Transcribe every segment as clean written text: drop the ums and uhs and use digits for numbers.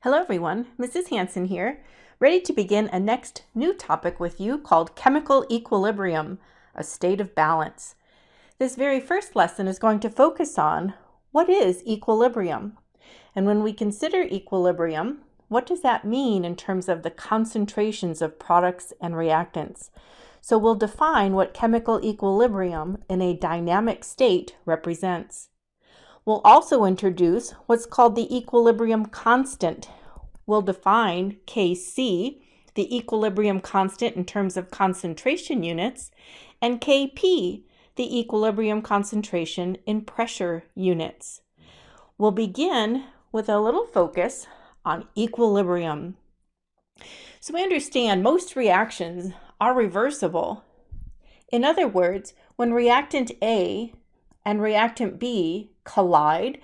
Hello everyone, Mrs. Hanson here, ready to begin a next new topic with you called chemical equilibrium, a state of balance. This very first lesson is going to focus on what is equilibrium. And when we consider equilibrium, what does that mean in terms of the concentrations of products and reactants? So we'll define what chemical equilibrium in a dynamic state represents. We'll also introduce what's called the equilibrium constant. We'll define Kc, the equilibrium constant in terms of concentration units, and Kp, the equilibrium concentration in pressure units. We'll begin with a little focus on equilibrium. So we understand most reactions are reversible. In other words, when reactant A and reactant B collide,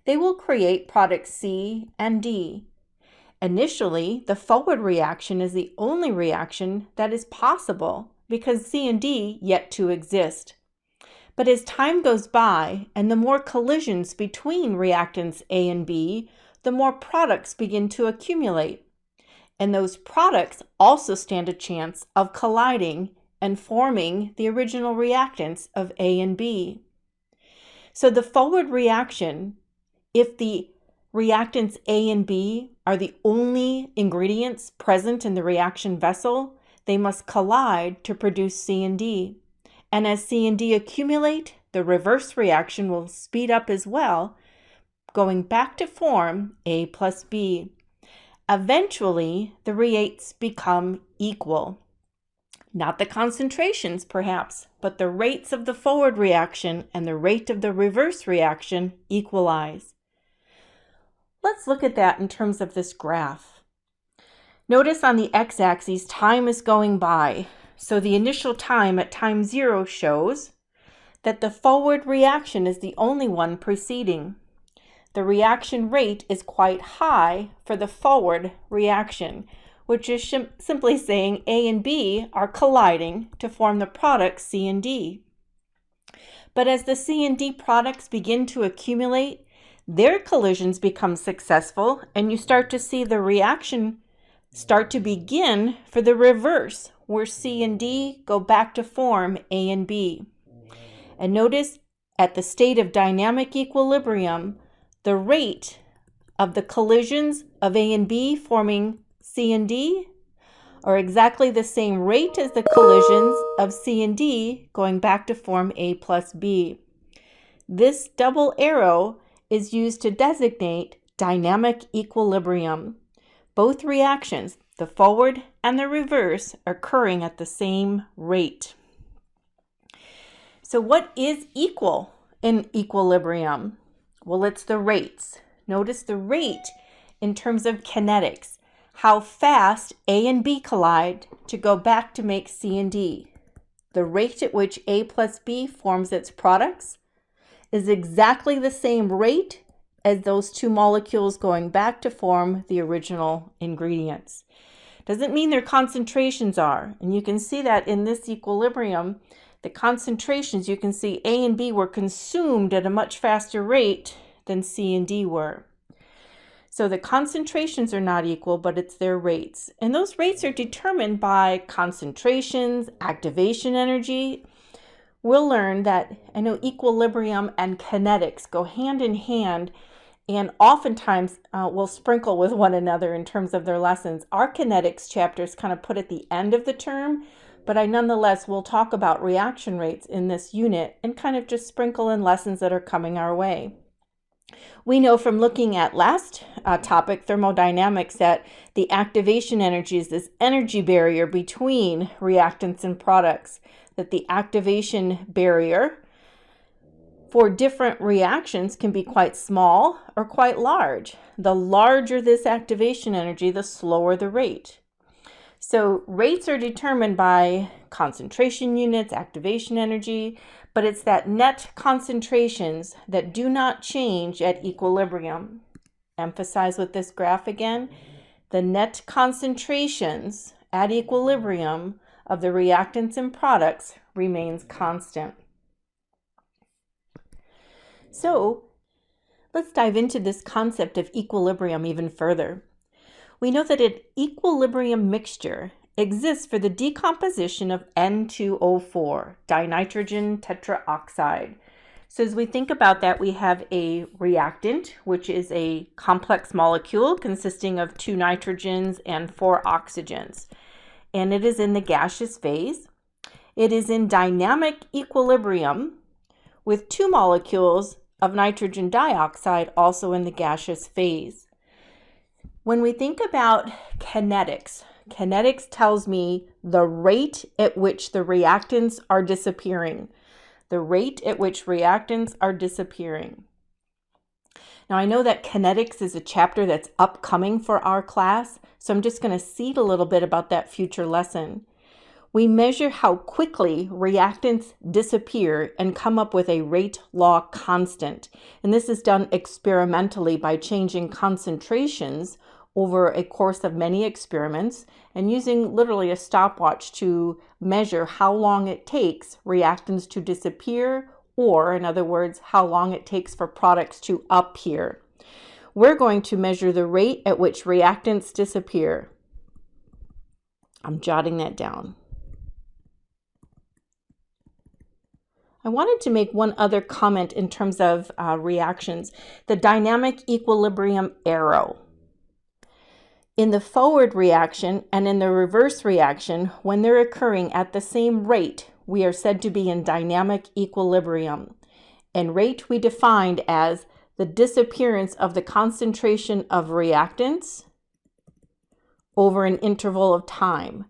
they will create products C and D. Initially, the forward reaction is the only reaction that is possible because C and D yet to exist. But as time goes by and the more collisions between reactants A and B, the more products begin to accumulate. And those products also stand a chance of colliding and forming the original reactants of A and B. So the forward reaction, if the reactants A and B are the only ingredients present in the reaction vessel, they must collide to produce C and D. And as C and D accumulate, the reverse reaction will speed up as well, going back to form A plus B. Eventually, the rates become equal. Not the concentrations, perhaps, but the rates of the forward reaction and the rate of the reverse reaction equalize. Let's look at that in terms of this graph. Notice on the x-axis, time is going by. So the initial time at time 0 shows that the forward reaction is the only one proceeding. The reaction rate is quite high for the forward reaction, which is simply saying A and B are colliding to form the product C and D. But as the C and D products begin to accumulate, their collisions become successful, and you start to see the reaction start to begin for the reverse, where C and D go back to form A and B. And notice at the state of dynamic equilibrium, the rate of the collisions of A and B forming C and D are exactly the same rate as the collisions of C and D going back to form A plus B. This double arrow is used to designate dynamic equilibrium. Both reactions, the forward and the reverse, are occurring at the same rate. So what is equal in equilibrium? Well, it's the rates. Notice the rate in terms of kinetics. How fast A and B collide to go back to make C and D. The rate at which A plus B forms its products is exactly the same rate as those two molecules going back to form the original ingredients. Doesn't mean their concentrations are, and you can see that in this equilibrium, the concentrations, you can see A and B were consumed at a much faster rate than C and D were. So the concentrations are not equal, but it's their rates. And those rates are determined by concentrations, activation energy. We'll learn that, equilibrium and kinetics go hand in hand, and oftentimes will sprinkle with one another in terms of their lessons. Our kinetics chapter is kind of put at the end of the term, but I nonetheless will talk about reaction rates in this unit and kind of just sprinkle in lessons that are coming our way. We know from looking at last topic, thermodynamics, that the activation energy is this energy barrier between reactants and products, that the activation barrier for different reactions can be quite small or quite large. The larger this activation energy, the slower the rate. So rates are determined by concentration units, activation energy, but it's that net concentrations that do not change at equilibrium. Emphasize with this graph again, the net concentrations at equilibrium of the reactants and products remains constant. So let's dive into this concept of equilibrium even further. We know that an equilibrium mixture exists for the decomposition of N2O4, dinitrogen tetraoxide. So as we think about that, we have a reactant, which is a complex molecule consisting of 2 nitrogens and 4 oxygens. And it is in the gaseous phase. It is in dynamic equilibrium with 2 molecules of nitrogen dioxide also in the gaseous phase. When we think about kinetics, kinetics tells me the rate at which the reactants are disappearing. The rate at which reactants are disappearing. Now I know that kinetics is a chapter that's upcoming for our class, so I'm just going to seed a little bit about that future lesson. We measure how quickly reactants disappear and come up with a rate law constant. And this is done experimentally by changing concentrations over a course of many experiments and using literally a stopwatch to measure how long it takes reactants to disappear, or in other words, how long it takes for products to appear. We're going to measure the rate at which reactants disappear. I'm jotting that down. I wanted to make one other comment in terms of reactions. The dynamic equilibrium arrow. In the forward reaction and in the reverse reaction, when they're occurring at the same rate, we are said to be in dynamic equilibrium. And rate we defined as the disappearance of the concentration of reactants over an interval of time.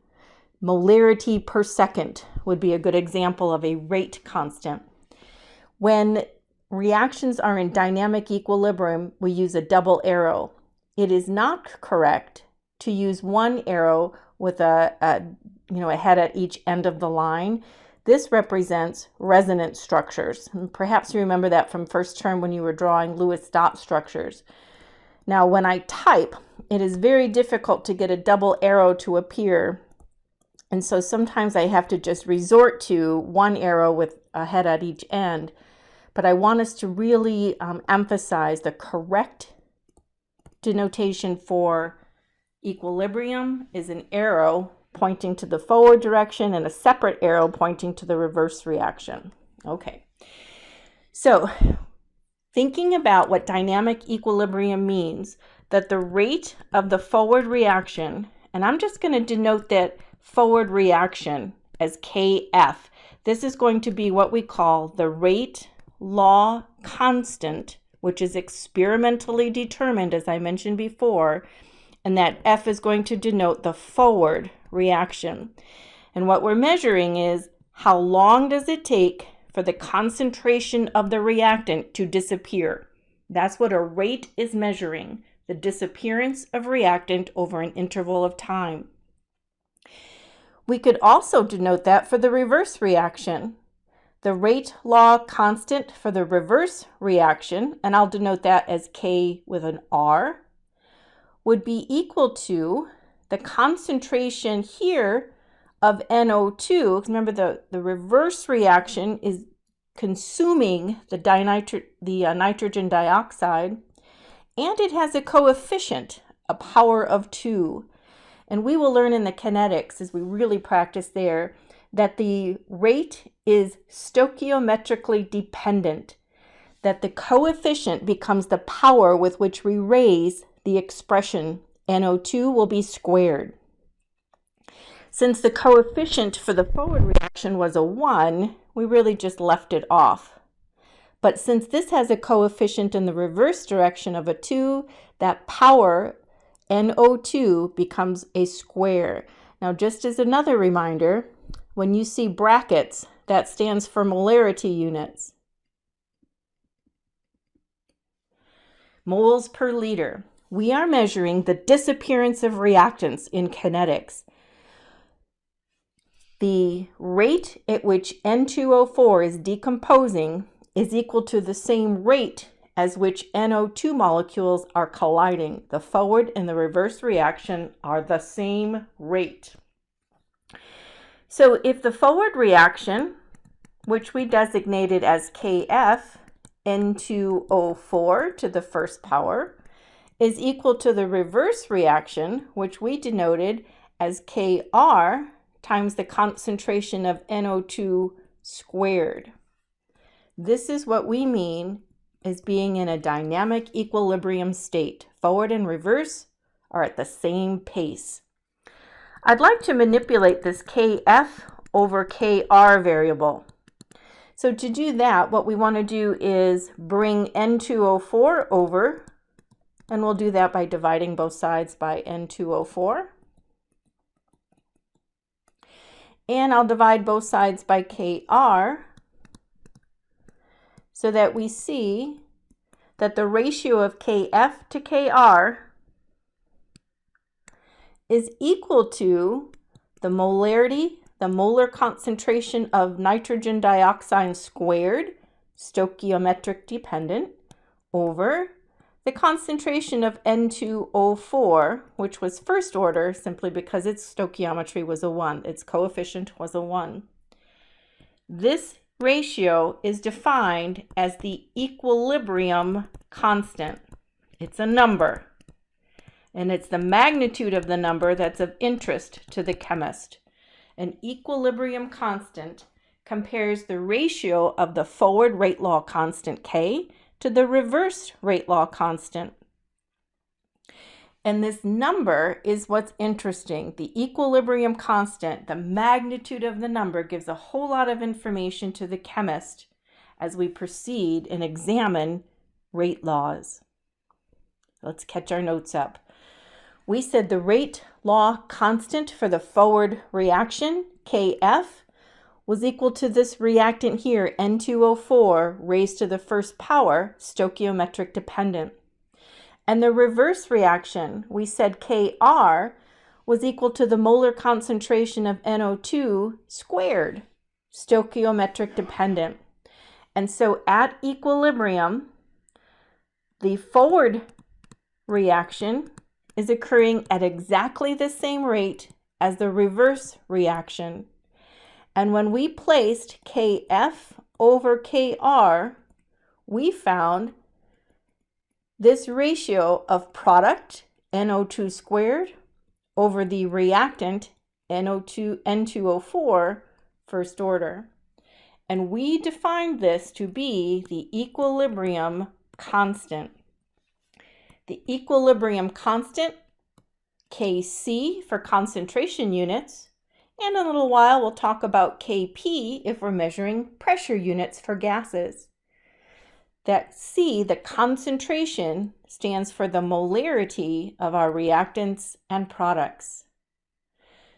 Molarity per second would be a good example of a rate constant. When reactions are in dynamic equilibrium, we use a double arrow. It is not correct to use one arrow with a head at each end of the line. This represents resonance structures. And perhaps you remember that from first term when you were drawing Lewis dot structures. Now, when I type, it is very difficult to get a double arrow to appear. And so sometimes I have to just resort to one arrow with a head at each end. But I want us to really emphasize the correct denotation for equilibrium is an arrow pointing to the forward direction and a separate arrow pointing to the reverse reaction. Okay, so thinking about what dynamic equilibrium means, that the rate of the forward reaction, and I'm just going to denote that forward reaction as KF. This is going to be what we call the rate law constant, which is experimentally determined, as I mentioned before, and that F is going to denote the forward reaction. And what we're measuring is how long does it take for the concentration of the reactant to disappear. That's what a rate is measuring, the disappearance of reactant over an interval of time. We could also denote that for the reverse reaction. The rate law constant for the reverse reaction, and I'll denote that as K with an R, would be equal to the concentration here of NO2. Remember, the reverse reaction is consuming the nitrogen dioxide, and it has a coefficient, a power of 2. And we will learn in the kinetics, as we really practice there, that the rate is stoichiometrically dependent, that the coefficient becomes the power with which we raise the expression. NO2 will be squared. Since the coefficient for the forward reaction was a 1, we really just left it off. But since this has a coefficient in the reverse direction of a 2, that power, NO2, becomes a square. Now, just as another reminder, when you see brackets, that stands for molarity units. Moles per liter. We are measuring the disappearance of reactants in kinetics. The rate at which N2O4 is decomposing is equal to the same rate as which NO2 molecules are colliding. The forward and the reverse reaction are the same rate. So if the forward reaction, which we designated as KF, N2O4 to the first power, is equal to the reverse reaction, which we denoted as Kr times the concentration of NO2 squared. This is what we mean as being in a dynamic equilibrium state. Forward and reverse are at the same pace. I'd like to manipulate this Kf over Kr variable. So to do that, what we want to do is bring N2O4 over, and we'll do that by dividing both sides by N2O4. And I'll divide both sides by Kr so that we see that the ratio of Kf to Kr is equal to the molarity, the molar concentration of nitrogen dioxide squared, stoichiometric dependent, over the concentration of N2O4, which was first order simply because its stoichiometry was a 1. Its coefficient was a 1. This ratio is defined as the equilibrium constant. It's a number, and it's the magnitude of the number that's of interest to the chemist. An equilibrium constant compares the ratio of the forward rate law constant K to the reverse rate law constant. And this number is what's interesting. The equilibrium constant, the magnitude of the number, gives a whole lot of information to the chemist as we proceed and examine rate laws. Let's catch our notes up. We said the rate law constant for the forward reaction, Kf, was equal to this reactant here, N2O4 raised to the first power, stoichiometric dependent. And the reverse reaction, we said Kr was equal to the molar concentration of NO2 squared, stoichiometric dependent. And so at equilibrium, the forward reaction is occurring at exactly the same rate as the reverse reaction. And when we placed Kf over Kr, we found this ratio of product, NO2 squared, over the reactant, N2O4, first order. And we defined this to be the equilibrium constant. The equilibrium constant, Kc for concentration units, and in a little while we'll talk about Kp if we're measuring pressure units for gases. That C, the concentration, stands for the molarity of our reactants and products.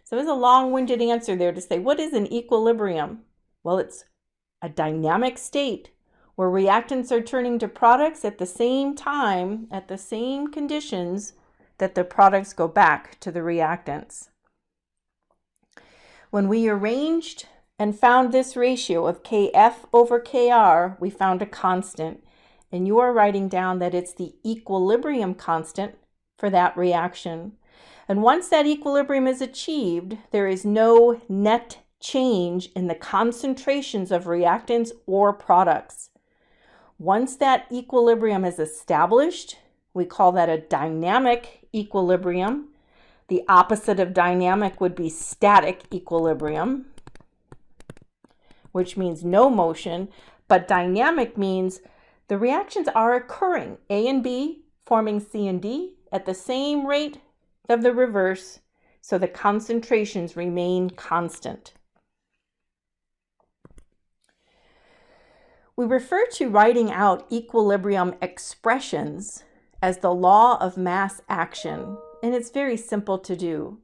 So there's a long-winded answer there to say, what is an equilibrium? Well, it's a dynamic state where reactants are turning to products at the same time, at the same conditions that the products go back to the reactants. When we arranged and found this ratio of Kf over Kr, we found a constant. And you are writing down that it's the equilibrium constant for that reaction. And once that equilibrium is achieved, there is no net change in the concentrations of reactants or products. Once that equilibrium is established, we call that a dynamic equilibrium. The opposite of dynamic would be static equilibrium, which means no motion, but dynamic means the reactions are occurring, A and B forming C and D, at the same rate of the reverse, so the concentrations remain constant. We refer to writing out equilibrium expressions as the law of mass action, and it's very simple to do.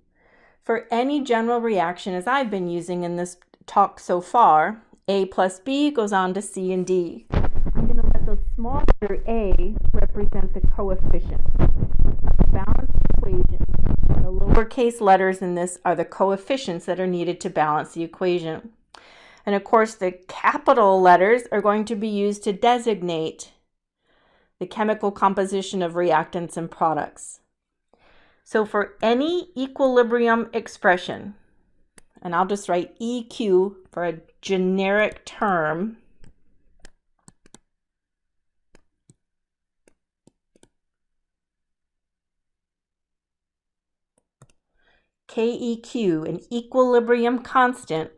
For any general reaction, as I've been using in this talk so far, A plus B goes on to C and D. I'm going to let the small letter A represent the coefficient of a balanced equation. The lowercase letters in this are the coefficients that are needed to balance the equation. And of course, the capital letters are going to be used to designate the chemical composition of reactants and products. So for any equilibrium expression, and I'll just write EQ for a generic term, KEQ, an equilibrium constant,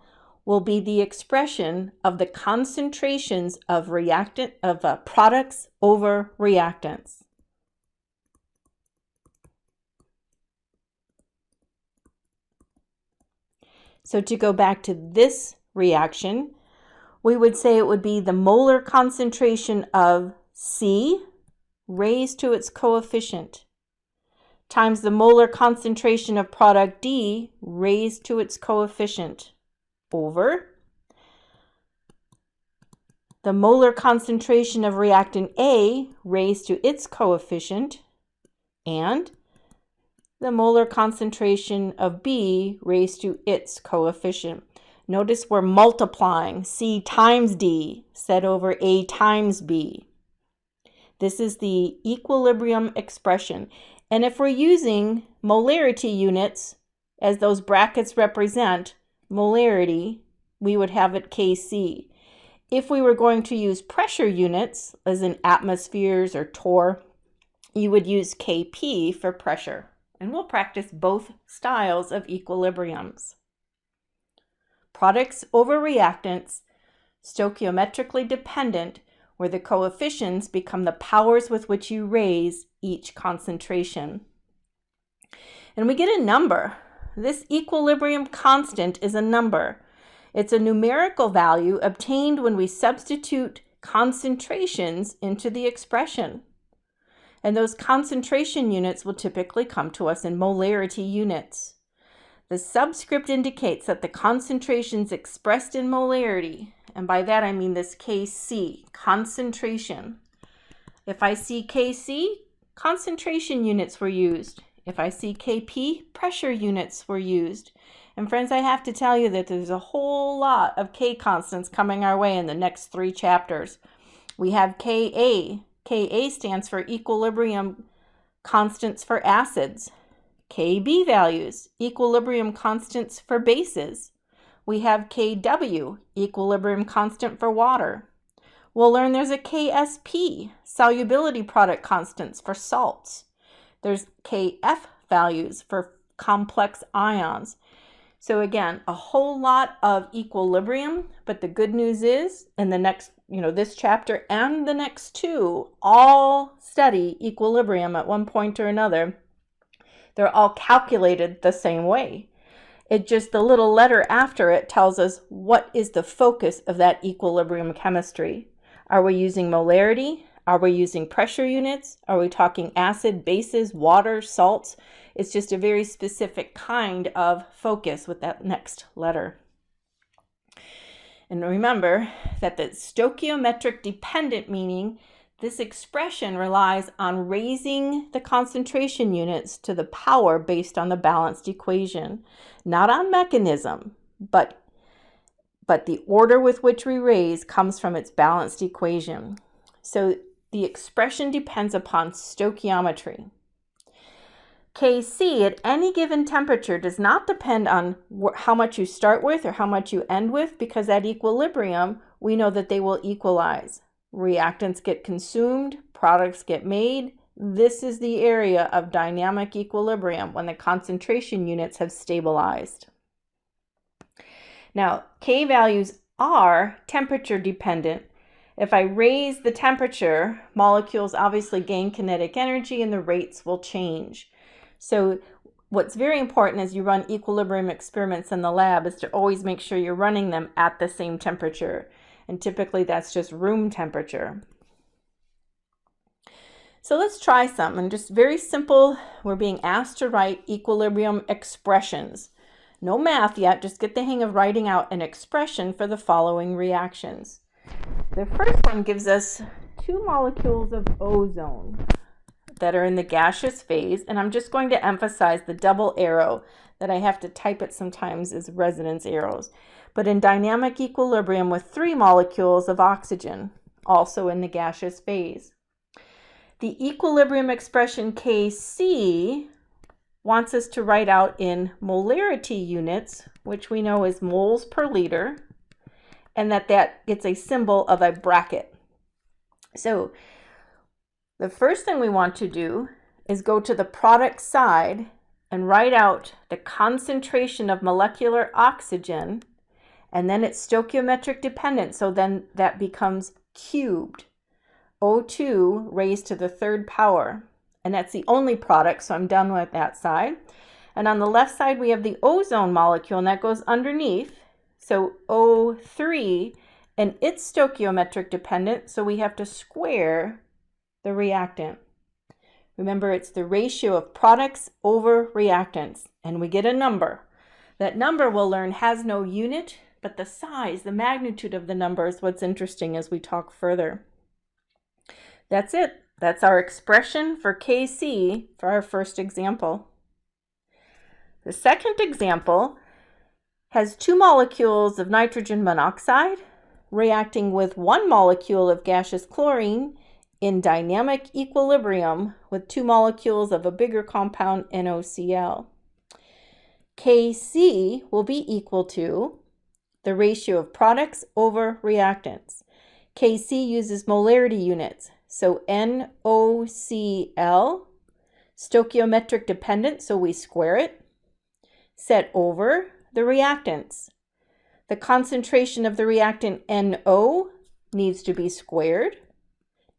will be the expression of the concentrations of products over reactants. So to go back to this reaction, we would say it would be the molar concentration of C raised to its coefficient times the molar concentration of product D raised to its coefficient over the molar concentration of reactant A raised to its coefficient and the molar concentration of B raised to its coefficient. Notice we're multiplying C times D set over A times B. This is the equilibrium expression. And if we're using molarity units, as those brackets represent molarity, we would have it Kc. If we were going to use pressure units, as in atmospheres or torr, you would use Kp for pressure. And we'll practice both styles of equilibriums. Products over reactants, stoichiometrically dependent, where the coefficients become the powers with which you raise each concentration. And we get a number. This equilibrium constant is a number. It's a numerical value obtained when we substitute concentrations into the expression. And those concentration units will typically come to us in molarity units. The subscript indicates that the concentrations expressed in molarity, and by that I mean this Kc, concentration. If I see Kc, concentration units were used. If I see Kp, pressure units were used. And friends, I have to tell you that there's a whole lot of K constants coming our way in the next 3 chapters. We have Ka. Ka stands for equilibrium constants for acids. Kb values, equilibrium constants for bases. We have Kw, equilibrium constant for water. We'll learn there's a Ksp, solubility product constants for salts. There's Kf values for complex ions. So again, a whole lot of equilibrium, but the good news is in the next, this chapter and the next 2 all study equilibrium at one point or another. They're all calculated the same way. It just, the little letter after it tells us what is the focus of that equilibrium chemistry. Are we using molarity? Are we using pressure units? Are we talking acid, bases, water, salts? It's just a very specific kind of focus with that next letter. And remember that the stoichiometric dependent meaning, this expression relies on raising the concentration units to the power based on the balanced equation, not on mechanism, but the order with which we raise comes from its balanced equation. So the expression depends upon stoichiometry. Kc at any given temperature does not depend on how much you start with or how much you end with, because at equilibrium, we know that they will equalize. Reactants get consumed, products get made. This is the area of dynamic equilibrium when the concentration units have stabilized. Now, K values are temperature dependent. If I raise the temperature, molecules obviously gain kinetic energy and the rates will change. So what's very important as you run equilibrium experiments in the lab is to always make sure you're running them at the same temperature. And typically that's just room temperature. So let's try some, and just very simple, we're being asked to write equilibrium expressions. No math yet, just get the hang of writing out an expression for the following reactions. The first one gives us 2 molecules of ozone that are in the gaseous phase, and I'm just going to emphasize the double arrow that I have to type it sometimes as resonance arrows. But in dynamic equilibrium with 3 molecules of oxygen, also in the gaseous phase. The equilibrium expression Kc wants us to write out in molarity units, which we know is moles per liter, and that gets a symbol of a bracket. So the first thing we want to do is go to the product side and write out the concentration of molecular oxygen, and then it's stoichiometric dependent, so then that becomes cubed. O2 raised to the third power, and that's the only product, so I'm done with that side. And on the left side, we have the ozone molecule, and that goes underneath. So O3, and it's stoichiometric dependent, so we have to square the reactant. Remember, it's the ratio of products over reactants, and we get a number. That number, we'll learn, has no unit, but the size, the magnitude of the number is what's interesting as we talk further. That's it. That's our expression for Kc for our first example. The second example has 2 molecules of nitrogen monoxide reacting with 1 molecule of gaseous chlorine in dynamic equilibrium with 2 molecules of a bigger compound, NaCl. Kc will be equal to the ratio of products over reactants. Kc uses molarity units, so NaCl, stoichiometric dependent, so we square it, set over the reactants. The concentration of the reactant NO needs to be squared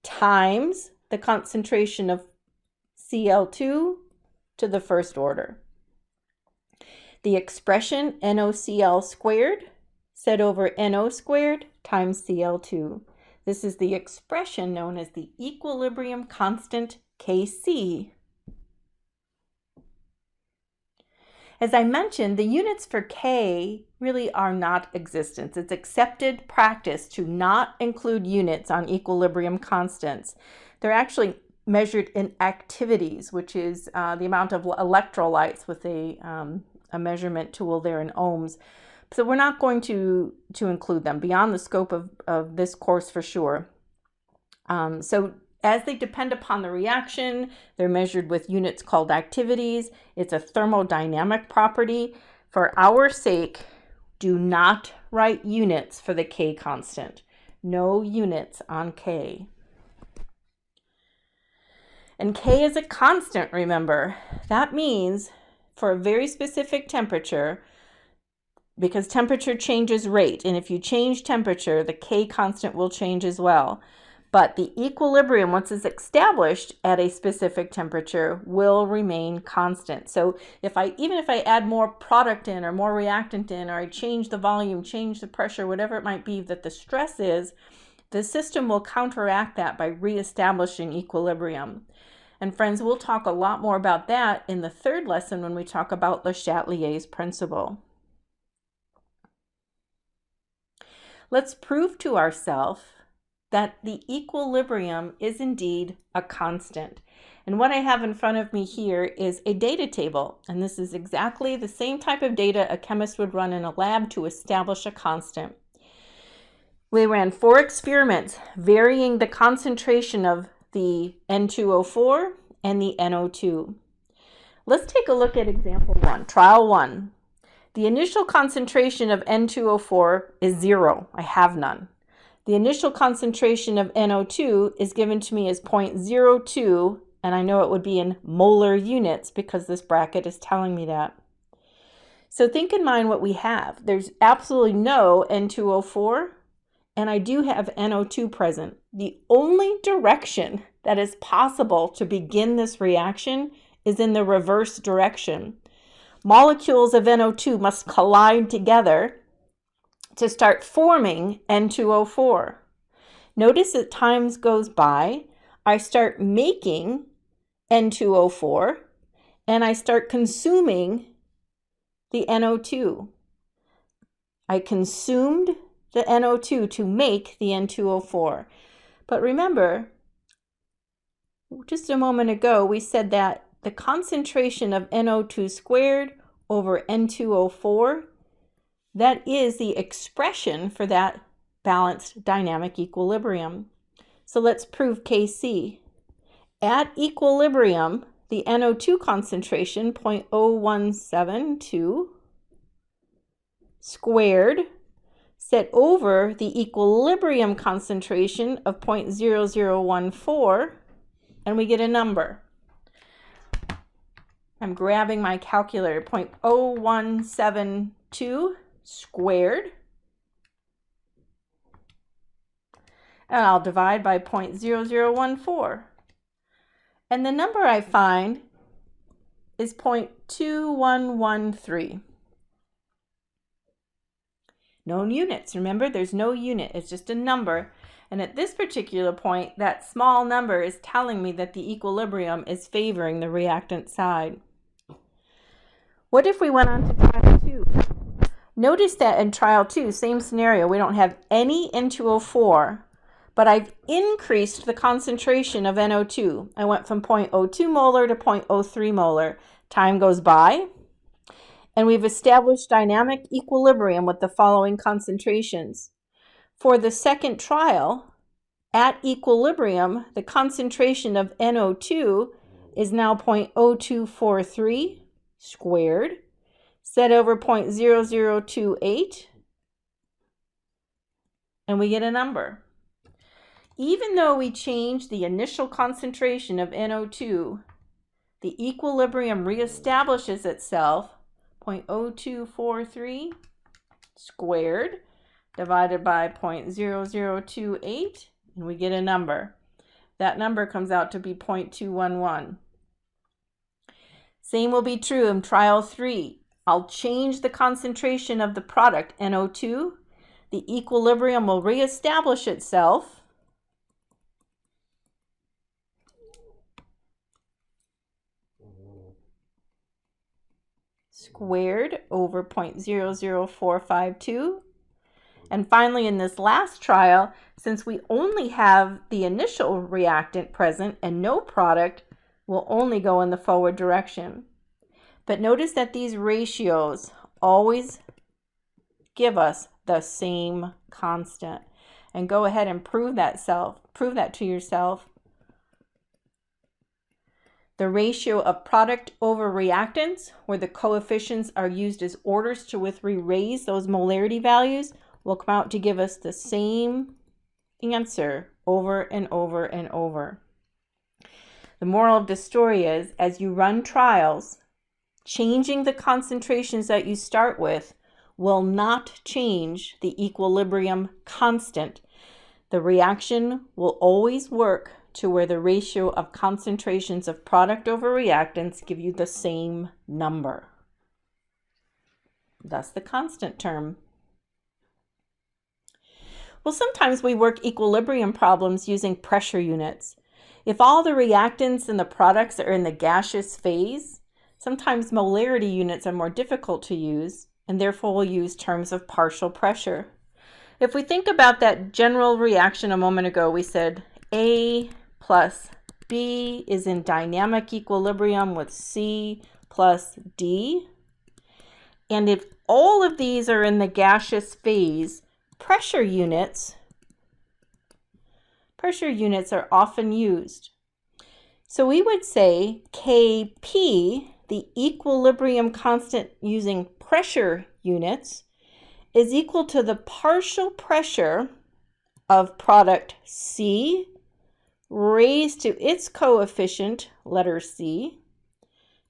times the concentration of Cl2 to the first order. The expression NaCl squared set over NO squared times Cl2. This is the expression known as the equilibrium constant Kc. As I mentioned, the units for K really are not existent. It's accepted practice to not include units on equilibrium constants. They're actually measured in activities, which is the amount of electrolytes with a measurement tool there in ohms. So we're not going to include them beyond the scope of this course for sure. So as they depend upon the reaction, they're measured with units called activities. It's a thermodynamic property. For our sake, do not write units for the K constant. No units on K. And K is a constant, remember. That means for a very specific temperature, because temperature changes rate, and if you change temperature, the K constant will change as well. But the equilibrium, once it's established at a specific temperature, will remain constant. So even if I add more product in or more reactant in, or I change the volume, change the pressure, whatever it might be that the stress is, the system will counteract that by reestablishing equilibrium. And friends, we'll talk a lot more about that in the third lesson when we talk about Le Chatelier's principle. Let's prove to ourselves that the equilibrium is indeed a constant. And what I have in front of me here is a data table. And this is exactly the same type of data a chemist would run in a lab to establish a constant. We ran 4 experiments varying the concentration of the N2O4 and the NO2. Let's take a look at example 1, trial 1. The initial concentration of N2O4 is 0. I have none. The initial concentration of NO2 is given to me as 0.02, and I know it would be in molar units because this bracket is telling me that. So think in mind what we have. There's absolutely no N2O4, and I do have NO2 present. The only direction that is possible to begin this reaction is in the reverse direction. Molecules of NO2 must collide together to start forming N2O4. Notice as time goes by, I start making N2O4 and I start consuming the NO2. I consumed the NO2 to make the N2O4. But remember, just a moment ago, we said that the concentration of NO2 squared over N2O4, that is the expression for that balanced dynamic equilibrium. So let's prove Kc. At equilibrium, the NO2 concentration, 0.0172 squared, set over the equilibrium concentration of 0.0014, and we get a number. I'm grabbing my calculator, 0.0172 squared, and I'll divide by 0.0014. And the number I find is 0.2113. No units. Remember, there's no unit. It's just a number. And at this particular point, that small number is telling me that the equilibrium is favoring the reactant side. What if we went on to trial 2? Notice that in trial 2, same scenario, we don't have any N2O4, but I've increased the concentration of NO2. I went from 0.02 molar to 0.03 molar. Time goes by, and we've established dynamic equilibrium with the following concentrations. For the second trial, at equilibrium, the concentration of NO2 is now 0.0243 squared, set over 0.0028, and we get a number. Even though we change the initial concentration of NO2, the equilibrium reestablishes itself, 0.0243 squared divided by 0.0028, and we get a number. That number comes out to be 0.211. Same will be true in trial 3. I'll change the concentration of the product, NO2. The equilibrium will reestablish itself. Squared over 0.00452. And finally, in this last trial, since we only have the initial reactant present and no product, we'll only go in the forward direction. But notice that these ratios always give us the same constant. And go ahead and prove that to yourself. The ratio of product over reactants, where the coefficients are used as orders to raise those molarity values, will come out to give us the same answer over and over and over. The moral of the story is, as you run trials, changing the concentrations that you start with will not change the equilibrium constant. The reaction will always work to where the ratio of concentrations of product over reactants give you the same number. Thus the constant term. Well, sometimes we work equilibrium problems using pressure units. If all the reactants and the products are in the gaseous phase, sometimes molarity units are more difficult to use, and therefore we'll use terms of partial pressure. If we think about that general reaction a moment ago, we said A plus B is in dynamic equilibrium with C plus D. And if all of these are in the gaseous phase, pressure units are often used. So we would say Kp, the equilibrium constant using pressure units, is equal to the partial pressure of product C raised to its coefficient, letter C,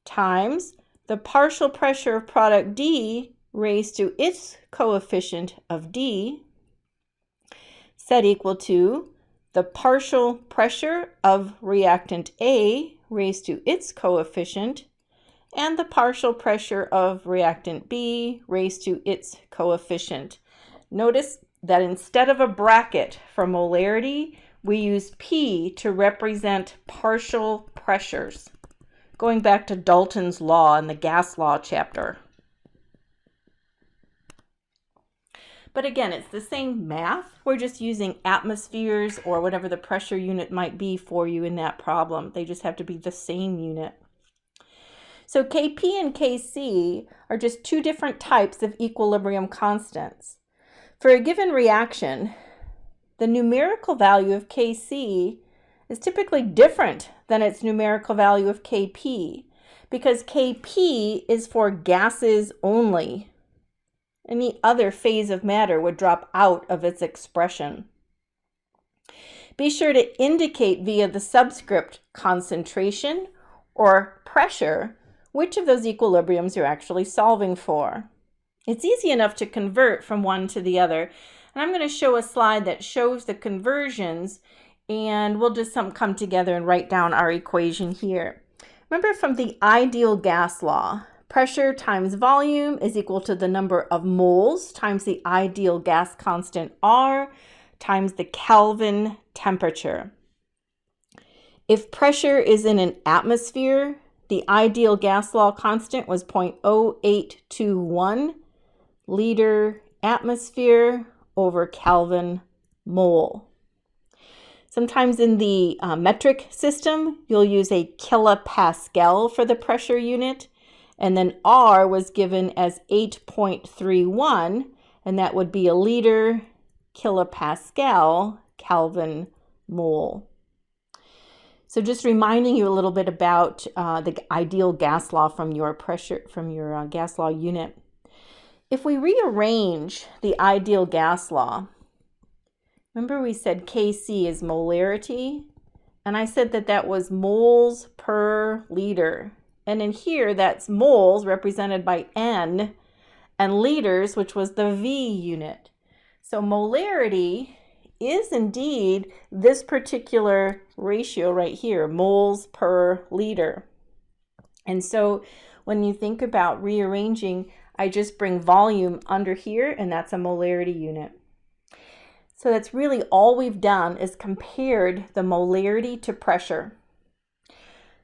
times the partial pressure of product D raised to its coefficient of D, set equal to the partial pressure of reactant A raised to its coefficient and the partial pressure of reactant B raised to its coefficient. Notice that instead of a bracket for molarity, we use P to represent partial pressures, going back to Dalton's law in the gas law chapter. But again, it's the same math. We're just using atmospheres or whatever the pressure unit might be for you in that problem. They just have to be the same unit. So Kp and Kc are just two different types of equilibrium constants. For a given reaction, the numerical value of Kc is typically different than its numerical value of Kp, because Kp is for gases only. Any other phase of matter would drop out of its expression. Be sure to indicate via the subscript concentration or pressure which of those equilibriums you're actually solving for. It's easy enough to convert from one to the other. And I'm going to show a slide that shows the conversions, and we'll just come together and write down our equation here. Remember from the ideal gas law, pressure times volume is equal to the number of moles times the ideal gas constant R times the Kelvin temperature. If pressure is in an atmosphere, the ideal gas law constant was 0.0821 liter atmosphere over Kelvin mole. Sometimes in the metric system, you'll use a kilopascal for the pressure unit, and then R was given as 8.31, and that would be a liter kilopascal Kelvin mole. So just reminding you a little bit about the ideal gas law from your gas law unit. If we rearrange the ideal gas law, remember we said Kc is molarity, and I said that was moles per liter. And in here, that's moles represented by N, and liters, which was the V unit. So molarity is indeed this particular ratio right here, moles per liter. And so when you think about rearranging, I just bring volume under here, and that's a molarity unit. So that's really all we've done is compared the molarity to pressure.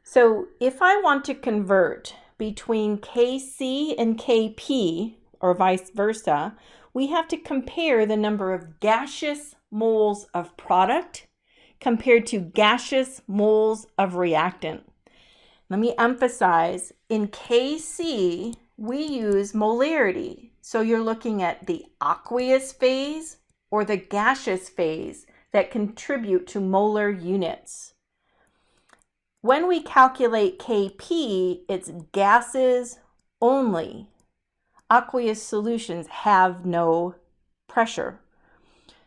So if I want to convert between Kc and Kp, or vice versa, we have to compare the number of gaseous moles of product compared to gaseous moles of reactant. Let me emphasize, in Kc, we use molarity. So you're looking at the aqueous phase or the gaseous phase that contribute to molar units. When we calculate Kp, it's gases only. Aqueous solutions have no pressure.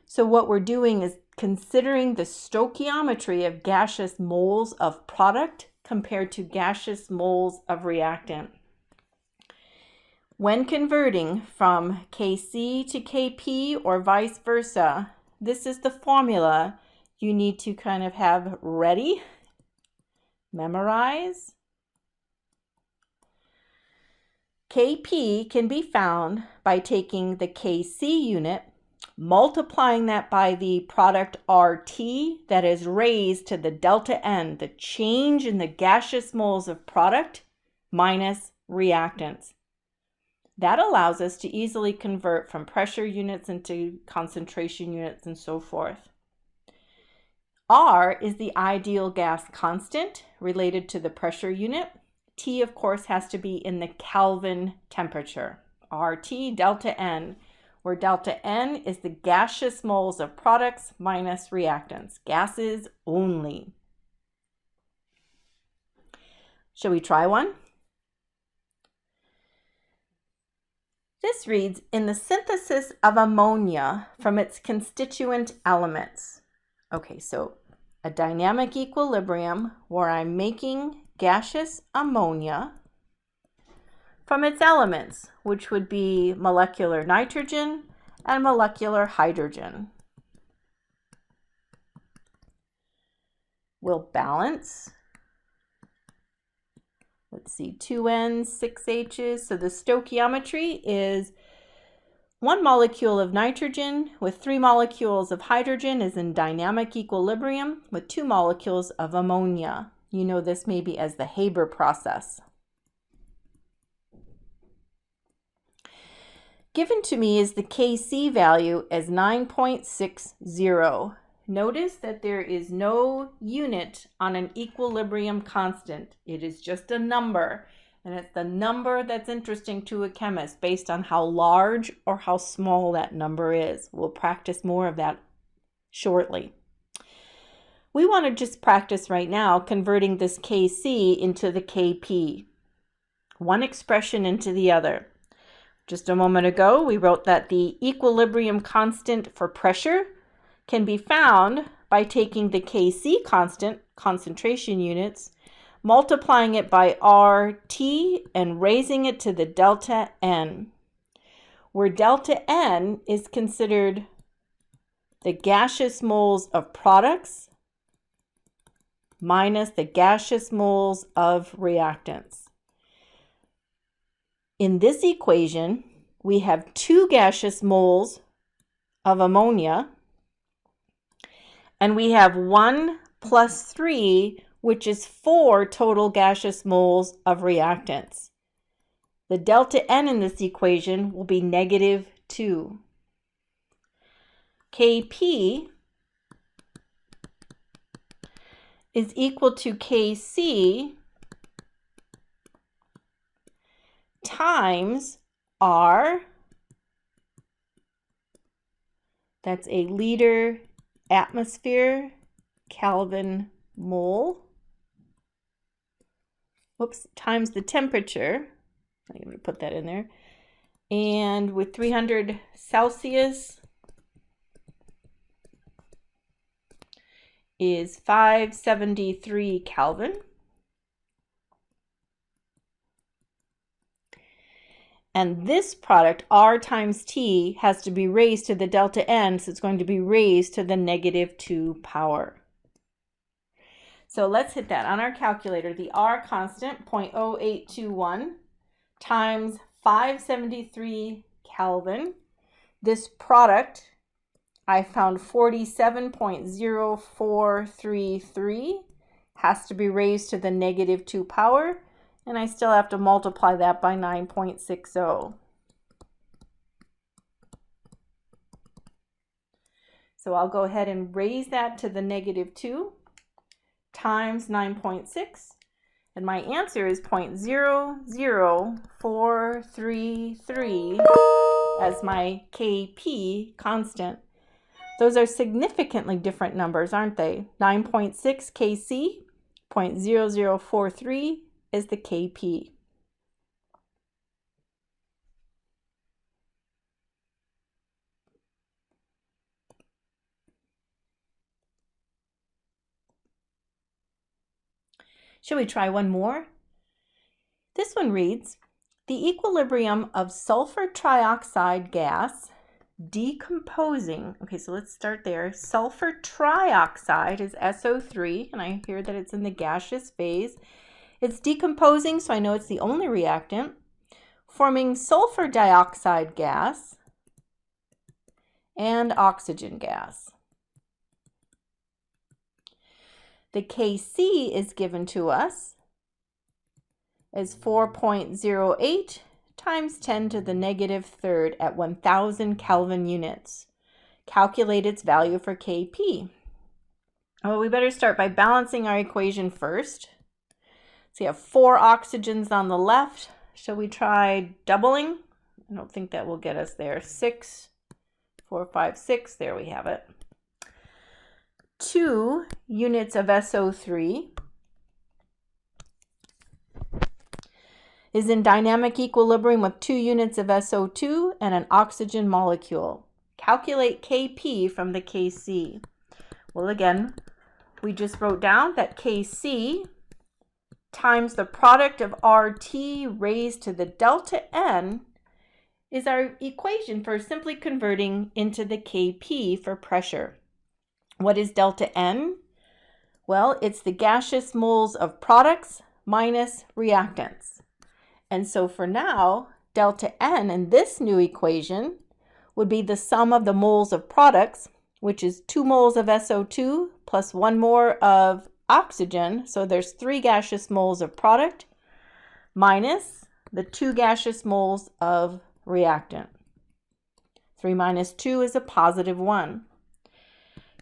So what we're doing is considering the stoichiometry of gaseous moles of product compared to gaseous moles of reactant. When converting from Kc to Kp or vice versa, this is the formula you need to kind of have ready, memorize. Kp can be found by taking the Kc unit, multiplying that by the product RT that is raised to the delta N, the change in the gaseous moles of product minus reactants. That allows us to easily convert from pressure units into concentration units and so forth. R is the ideal gas constant related to the pressure unit. T, of course, has to be in the Kelvin temperature. RT delta N, where delta N is the gaseous moles of products minus reactants, gases only. Shall we try one? This reads, in the synthesis of ammonia from its constituent elements. Okay, so a dynamic equilibrium where I'm making gaseous ammonia from its elements, which would be molecular nitrogen and molecular hydrogen. We'll balance. Let's see, 2 N's, 6 H's. So the stoichiometry is 1 molecule of nitrogen with 3 molecules of hydrogen is in dynamic equilibrium with 2 molecules of ammonia. You know this maybe as the Haber process. Given to me is the Kc value as 9.60. Notice that there is no unit on an equilibrium constant. It is just a number, and it's the number that's interesting to a chemist based on how large or how small that number is. We'll practice more of that shortly. We want to just practice right now converting this Kc into the Kp, one expression into the other. Just a moment ago, we wrote that the equilibrium constant for pressure can be found by taking the Kc constant, concentration units, multiplying it by RT and raising it to the delta N, where delta N is considered the gaseous moles of products minus the gaseous moles of reactants. In this equation, we have 2 gaseous moles of ammonia, and we have 1 plus 3, which is 4 total gaseous moles of reactants. The delta N in this equation will be -2. Kp is equal to Kc times R, that's a liter atmosphere Kelvin mole, times the temperature. I'm going to put that in there. And with 300 Celsius is 573 Kelvin. And this product, R times T, has to be raised to the delta N, so it's going to be raised to the -2 power. So let's hit that on our calculator. The R constant, 0.0821, times 573 Kelvin. This product, I found 47.0433, has to be raised to the -2 power, and I still have to multiply that by 9.60. So I'll go ahead and raise that to the -2 times 9.6, and my answer is 0.00433 as my Kp constant. Those are significantly different numbers, aren't they? 9.6 Kc, 0.0043 is the Kp. Shall we try one more? This one reads, the equilibrium of sulfur trioxide gas decomposing. Okay, so let's start there. Sulfur trioxide is SO3, and I hear that it's in the gaseous phase. It's decomposing, so I know it's the only reactant, forming sulfur dioxide gas and oxygen gas. The Kc is given to us as 4.08 times 10 to the -3rd at 1000 Kelvin units. Calculate its value for Kp. Well, we better start by balancing our equation first. So you have 4 oxygens on the left. Shall we try doubling? I don't think that will get us there. 6, 4, 5, 6. There we have it. 2 units of SO3 is in dynamic equilibrium with 2 units of SO2 and an oxygen molecule. Calculate Kp from the Kc. Well, again, we just wrote down that Kc times the product of RT raised to the delta N is our equation for simply converting into the Kp for pressure. What is delta N? Well, it's the gaseous moles of products minus reactants. And so for now, delta N in this new equation would be the sum of the moles of products, which is 2 moles of SO2 plus 1 more of oxygen. So there's 3 gaseous moles of product minus the 2 gaseous moles of reactant. 3 minus 2 is a +1.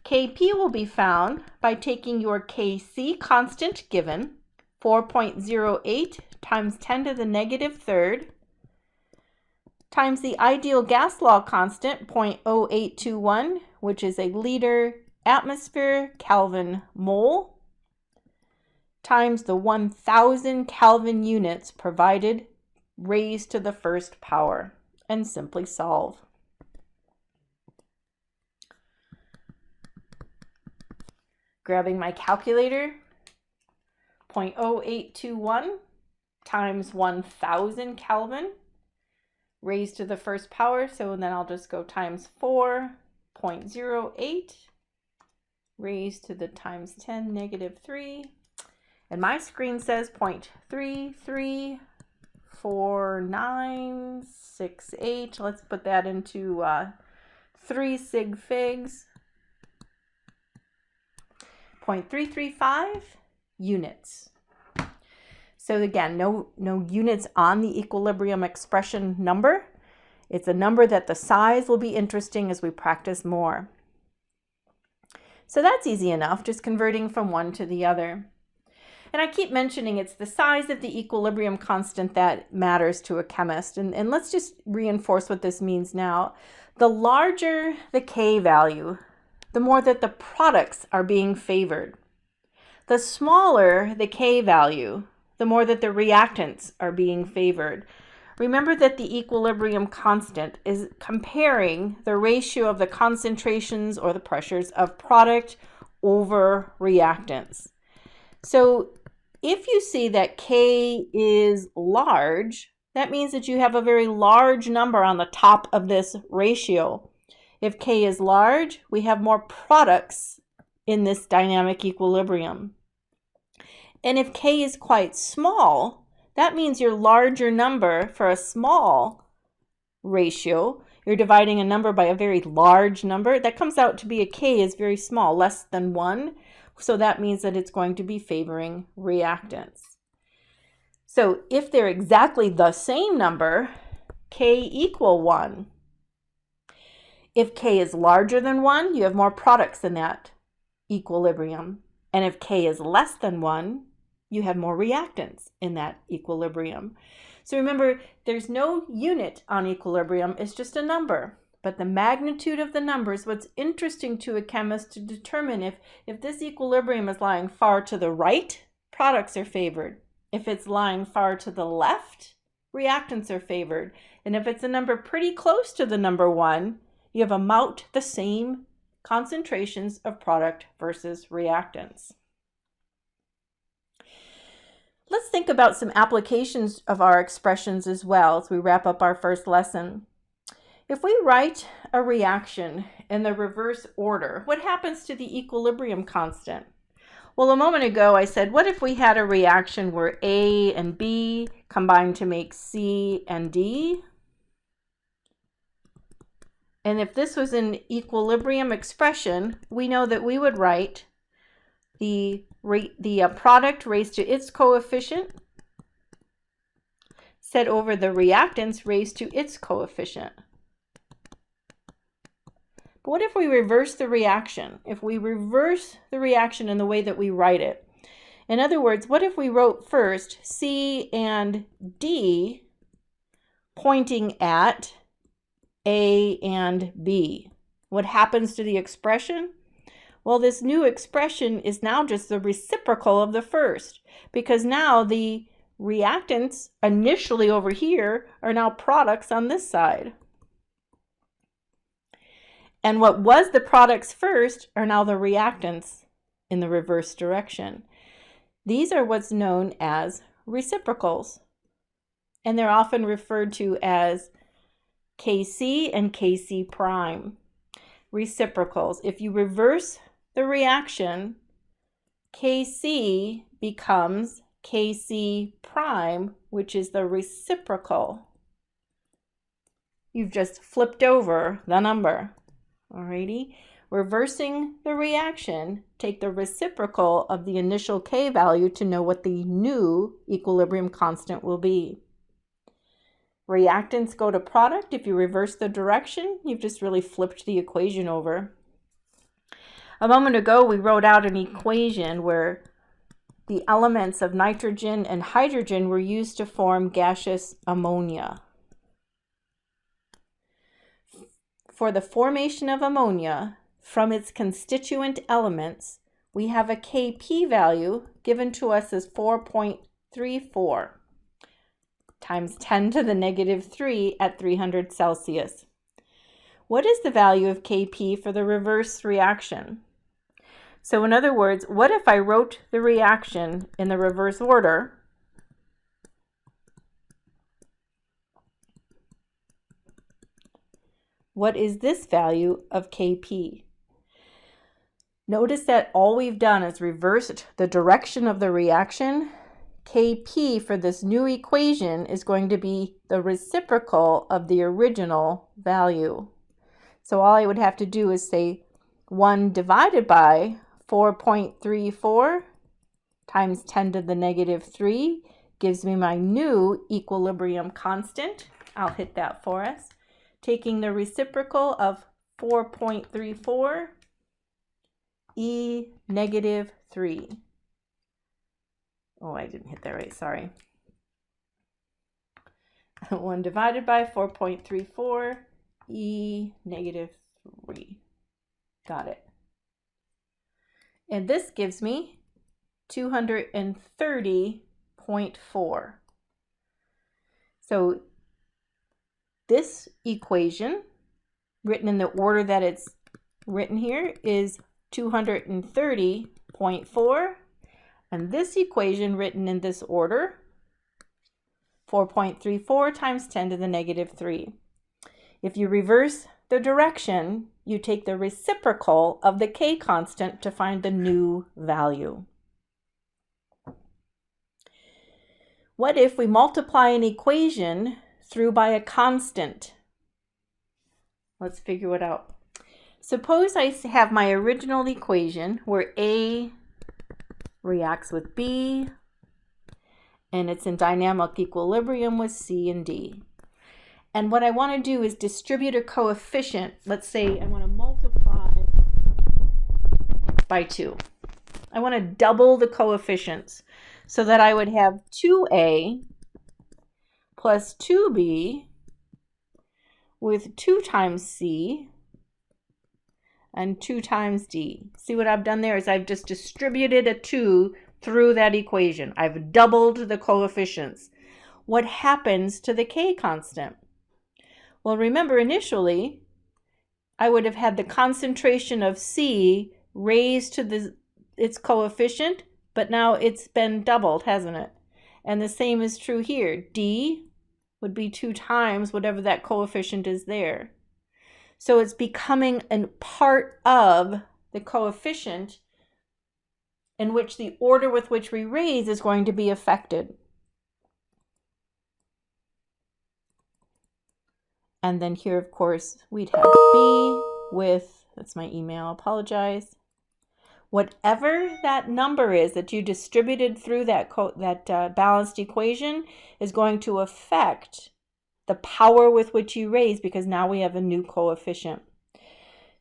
Kp will be found by taking your Kc constant given, 4.08 times 10 to the -3rd, times the ideal gas law constant, 0.0821, which is a liter atmosphere Kelvin mole, times the 1000 Kelvin units provided raised to the 1st power, and simply solve. Grabbing my calculator, 0.0821 times 1000 Kelvin raised to the first power. So then I'll just go times 4.08 raised to the times 10 negative 3. And my screen says 0.334968. Let's put that into 3 sig figs. 0.335 units. So again, no units on the equilibrium expression number. It's a number that the size will be interesting as we practice more. So that's easy enough, just converting from one to the other. And I keep mentioning it's the size of the equilibrium constant that matters to a chemist. And let's just reinforce what this means now. The larger the K value, the more that the products are being favored. The smaller the K value, the more that the reactants are being favored. Remember that the equilibrium constant is comparing the ratio of the concentrations or the pressures of product over reactants. So if you see that K is large, that means that you have a very large number on the top of this ratio. If K is large, we have more products in this dynamic equilibrium. And if K is quite small, that means your larger number for a small ratio, you're dividing a number by a very large number, that comes out to be a K is very small, less than 1. So that means that it's going to be favoring reactants. So if they're exactly the same number, K equal 1. If K is larger than 1, you have more products in that equilibrium. And if K is less than 1, you have more reactants in that equilibrium. So remember, there's no unit on equilibrium, it's just a number. But the magnitude of the number is what's interesting to a chemist to determine if this equilibrium is lying far to the right, products are favored. If it's lying far to the left, reactants are favored. And if it's a number pretty close to the number 1, you have about the same concentrations of product versus reactants. Let's think about some applications of our expressions as well as we wrap up our first lesson. If we write a reaction in the reverse order, what happens to the equilibrium constant? Well, a moment ago I said, what if we had a reaction where A and B combine to make C and D? And if this was an equilibrium expression, we know that we would write the product raised to its coefficient set over the reactants raised to its coefficient. But what if we reverse the reaction? If we reverse the reaction in the way that we write it. In other words, what if we wrote first C and D pointing at A and B? What happens to the expression? Well, this new expression is now just the reciprocal of the first, because now the reactants initially over here are now products on this side. And what was the products first are now the reactants in the reverse direction. These are what's known as reciprocals, and they're often referred to as Kc and Kc prime. Reciprocals. If you reverse the reaction, Kc becomes Kc prime, which is the reciprocal. You've just flipped over the number. Alrighty, reversing the reaction, take the reciprocal of the initial K value to know what the new equilibrium constant will be. Reactants go to product. If you reverse the direction, you've just really flipped the equation over. A moment ago, we wrote out an equation where the elements of nitrogen and hydrogen were used to form gaseous ammonia. For the formation of ammonia from its constituent elements, we have a Kp value given to us as 4.34 times 10 to the negative 3 at 300 Celsius. What is the value of Kp for the reverse reaction? So in other words, what if I wrote the reaction in the reverse order? What is this value of Kp? Notice that all we've done is reversed the direction of the reaction. Kp for this new equation is going to be the reciprocal of the original value. So all I would have to do is say 1 divided by 4.34 times 10 to the negative 3 gives me my new equilibrium constant. I'll hit that for us. Taking the reciprocal of 4.34, e negative 3. Oh, I didn't hit that right, sorry. 1 divided by 4.34, e negative 3. Got it. And this gives me 230.4. So this equation, written in the order that it's written here, is 230.4. And this equation, written in this order, 4.34 times 10 to the negative 3. If you reverse the direction, you take the reciprocal of the K constant to find the new value. What if we multiply an equation through by a constant? Let's figure it out. Suppose I have my original equation where A reacts with B and it's in dynamic equilibrium with C and D. And what I want to do is distribute a coefficient. Let's say I want to multiply by 2. I want to double the coefficients so that I would have 2A plus 2B with 2 times C and 2 times D. See what I've done there is I've just distributed a 2 through that equation. I've doubled the coefficients. What happens to the K constant? Well, remember initially, I would have had the concentration of C raised to its coefficient, but now it's been doubled, hasn't it? And the same is true here. D would be 2 times whatever that coefficient is there. So it's becoming a part of the coefficient in which the order with which we raise is going to be affected. And then here, of course, we'd have B with, that's my email, apologize. Whatever that number is that you distributed through that balanced equation is going to affect the power with which you raise, because now we have a new coefficient.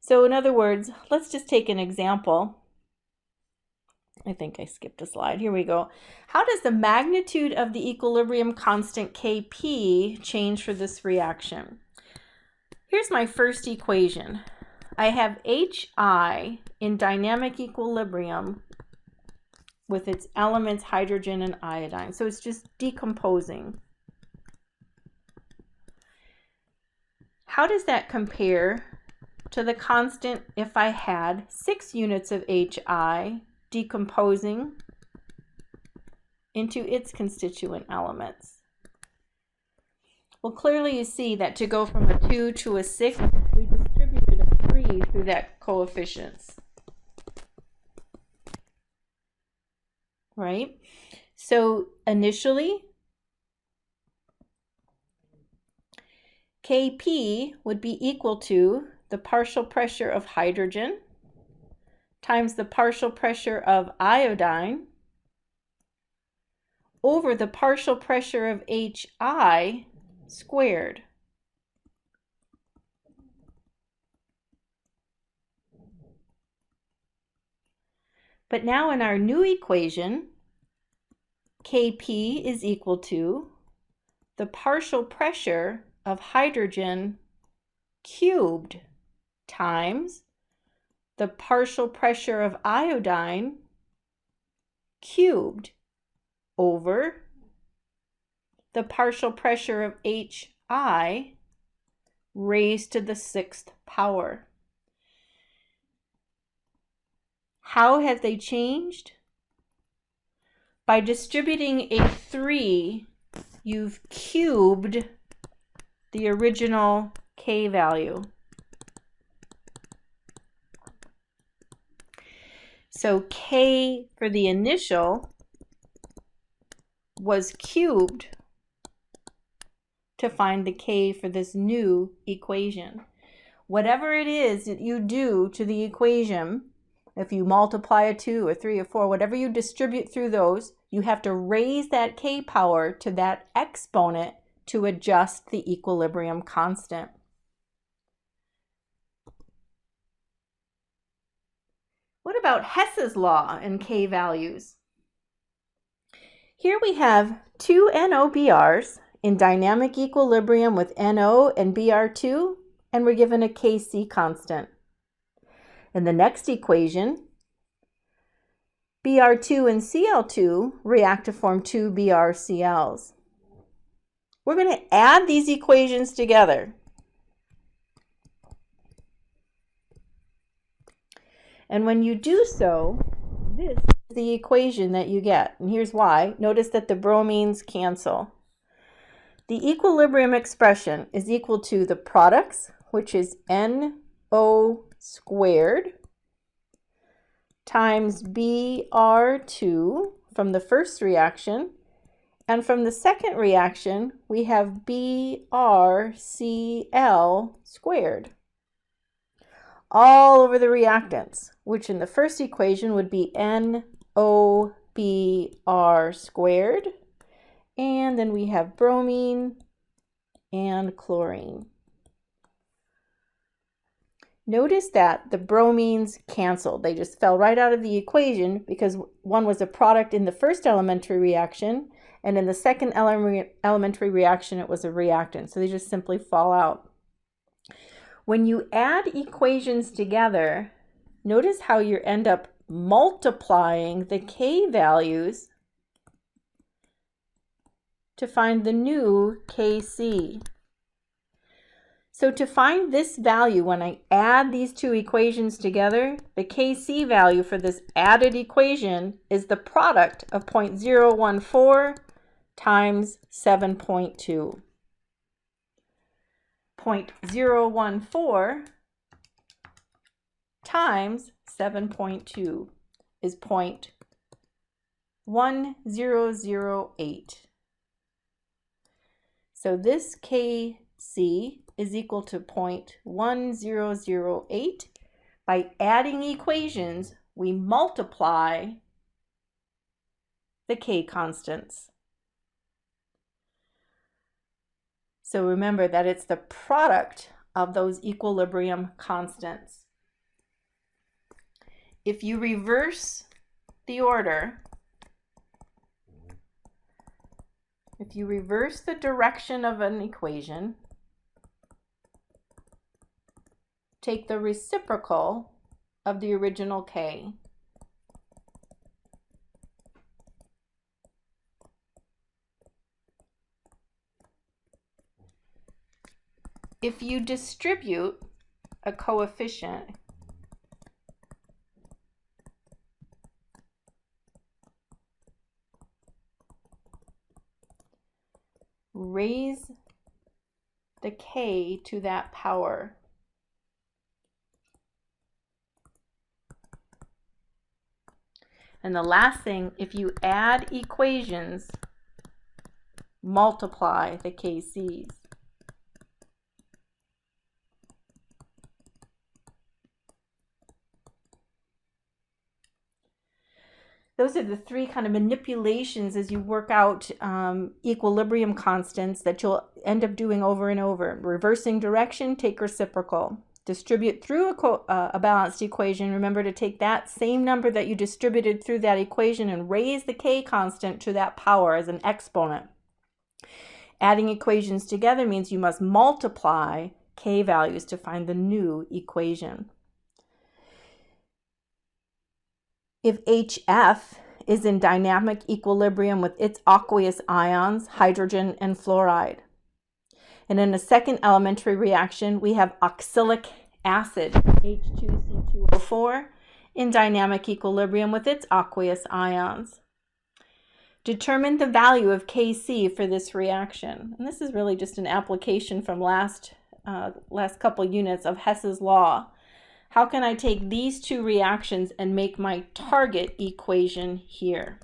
So in other words, let's just take an example. I think I skipped a slide. Here we go. How does the magnitude of the equilibrium constant Kp change for this reaction? Here's my first equation. I have Hi in dynamic equilibrium with its elements hydrogen and iodine. So it's just decomposing. How does that compare to the constant if I had 6 units of Hi decomposing into its constituent elements? Well, clearly you see that to go from a 2 to a 6, we distributed a 3 through that coefficients. Right? So initially, Kp would be equal to the partial pressure of hydrogen times the partial pressure of iodine over the partial pressure of Hi squared. But now in our new equation, Kp is equal to the partial pressure of hydrogen cubed times the partial pressure of iodine cubed over the partial pressure of Hi raised to the 6th power. How have they changed? By distributing a 3, you've cubed the original K value. So K for the initial was cubed to find the K for this new equation. Whatever it is that you do to the equation, if you multiply a 2 or 3 or 4, whatever you distribute through those, you have to raise that K power to that exponent to adjust the equilibrium constant. What about Hess's law and K values? Here we have two NOBRs in dynamic equilibrium with NO and BR2, and we're given a Kc constant. In the next equation, Br2 and Cl2 react to form two BrCls. We're going to add these equations together. And when you do so, this is the equation that you get. And here's why. Notice that the bromines cancel. The equilibrium expression is equal to the products, which is NO squared, times Br2 from the first reaction. And from the second reaction, we have BrCl squared. All over the reactants, which in the first equation would be NOBr squared. And then we have bromine and chlorine. Notice that the bromines canceled. They just fell right out of the equation because one was a product in the first elementary reaction, and in the second elementary reaction, it was a reactant. So they just simply fall out. When you add equations together, notice how you end up multiplying the K values to find the new Kc. So to find this value, when I add these two equations together, the Kc value for this added equation is the product of 0.014 times 7.2. 0.014 times 7.2 is 0.1008. So this Kc is equal to 0.1008. By adding equations, we multiply the K constants. So remember that it's the product of those equilibrium constants. If you reverse the order, if you reverse the direction of an equation, take the reciprocal of the original K. If you distribute a coefficient, raise the K to that power. And the last thing, if you add equations, multiply the Kc's. Those are the three kind of manipulations as you work out equilibrium constants that you'll end up doing over and over. Reversing direction, take reciprocal. Distribute through a balanced equation. Remember to take that same number that you distributed through that equation and raise the K constant to that power as an exponent. Adding equations together means you must multiply K values to find the new equation. If HF is in dynamic equilibrium with its aqueous ions, hydrogen and fluoride. And in a second elementary reaction, we have oxalic acid, H2C2O4, in dynamic equilibrium with its aqueous ions. Determine the value of Kc for this reaction. And this is really just an application from last couple units of Hess's law. How can I take these two reactions and make my target equation here?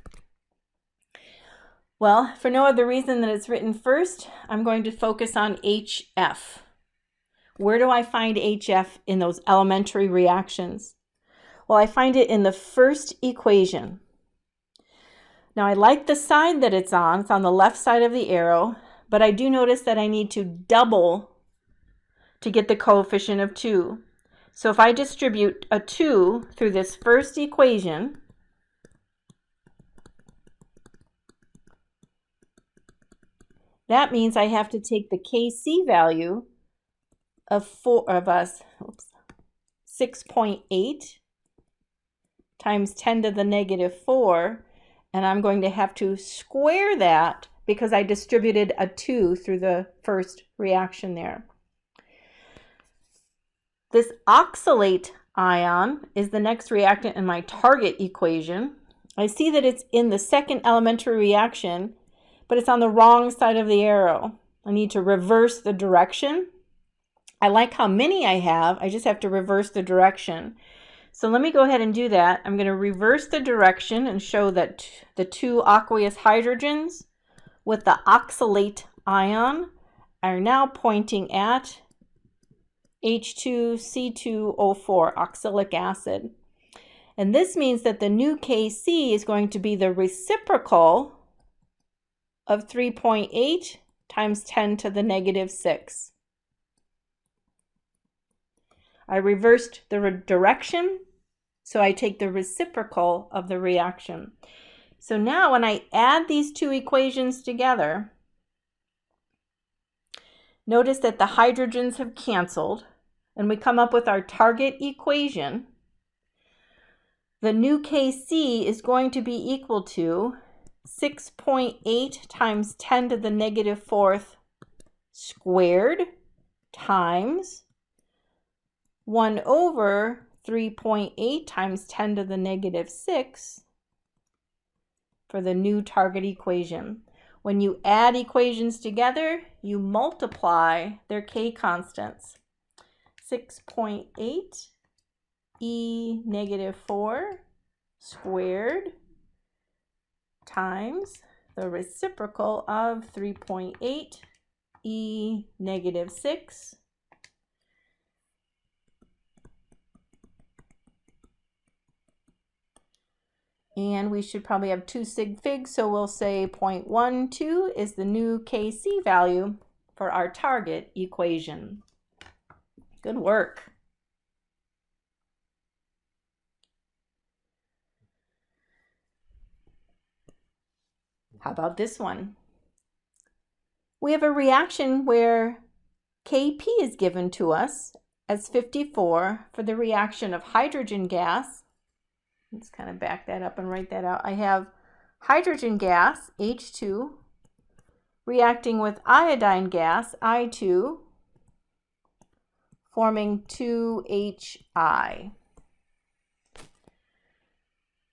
Well, for no other reason than it's written first, I'm going to focus on HF. Where do I find HF in those elementary reactions? Well, I find it in the first equation. Now, I like the side that it's on. It's on the left side of the arrow, but I do notice that I need to double to get the coefficient of 2. So if I distribute a 2 through this first equation, that means I have to take the Kc value of 6.8 times 10 to the negative 4, and I'm going to have to square that because I distributed a 2 through the first reaction there. This oxalate ion is the next reactant in my target equation. I see that it's in the second elementary reaction, but it's on the wrong side of the arrow. I need to reverse the direction. I like how many I have. I just have to reverse the direction. So let me go ahead and do that. I'm going to reverse the direction and show that the two aqueous hydrogens with the oxalate ion are now pointing at H2C2O4, oxalic acid. And this means that the new Kc is going to be the reciprocal of 3.8 times 10 to the negative 6. I reversed the direction, so I take the reciprocal of the reaction. So now when I add these two equations together, notice that the hydrogens have canceled, and we come up with our target equation. The new Kc is going to be equal to 6.8 times 10 to the negative 4th squared times 1 over 3.8 times 10 to the negative 6 for the new target equation. When you add equations together, you multiply their K constants. 6.8 e negative 4 squared times the reciprocal of 3.8 e negative 6 and we should probably have 2 sig figs, so we'll say 0.12 is the new Kc value for our target equation. Good work. How about this one? We have a reaction where Kp is given to us as 54 for the reaction of hydrogen gas. Let's kind of back that up and write that out. I have hydrogen gas, H2, reacting with iodine gas, I2, forming 2HI.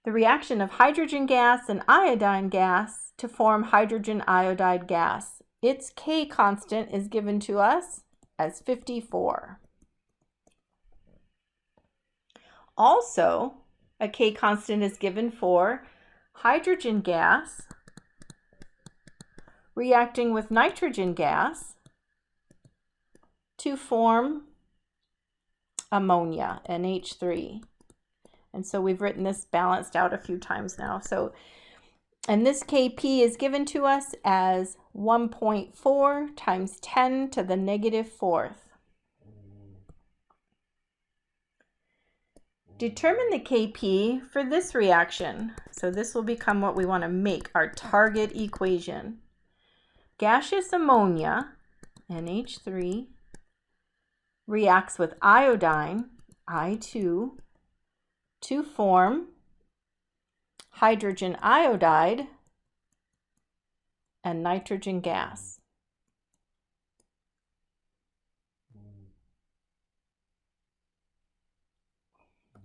The reaction of hydrogen gas and iodine gas to form hydrogen iodide gas. Its K constant is given to us as 54. Also, a K constant is given for hydrogen gas reacting with nitrogen gas to form ammonia, NH3. And so we've written this balanced out a few times now. And this Kp is given to us as 1.4 times 10 to the negative 4th. Determine the Kp for this reaction. So this will become what we want to make our target equation. Gaseous ammonia, NH3, reacts with iodine, I2, to form hydrogen iodide and nitrogen gas.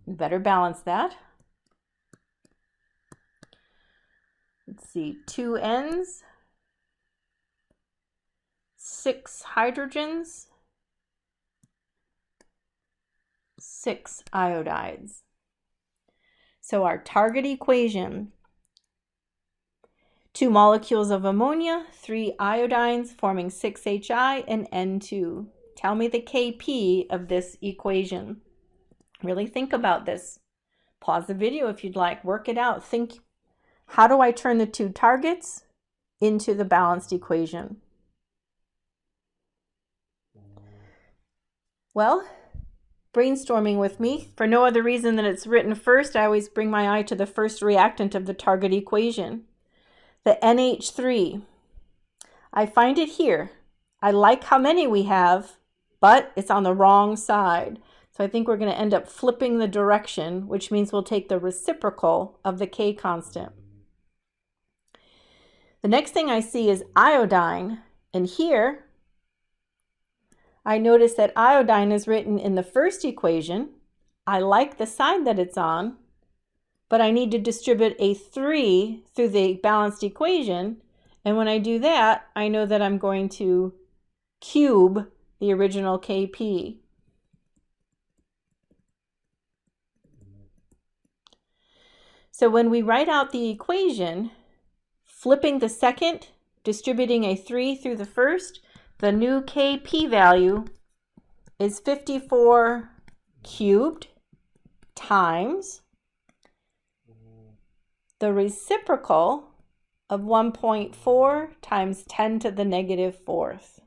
We better balance that. Let's see, 2 N's, 6 hydrogens, 6 iodides. So our target equation, 2 molecules of ammonia, 3 iodines forming 6HI and N2. Tell me the Kp of this equation. Really think about this. Pause the video if you'd like. Work it out. Think, how do I turn the 2 targets into the balanced equation? Well, brainstorming with me. For no other reason than it's written first, I always bring my eye to the first reactant of the target equation, the NH3. I find it here. I like how many we have, but it's on the wrong side. So I think we're going to end up flipping the direction, which means we'll take the reciprocal of the K constant. The next thing I see is iodine, and here I notice that iodine is written in the first equation. I like the side that it's on, but I need to distribute a 3 through the balanced equation. And when I do that, I know that I'm going to cube the original Kp. So when we write out the equation, flipping the second, distributing a 3 through the first, the new Kp value is 54 cubed times the reciprocal of 1.4 times 10 to the negative 4th.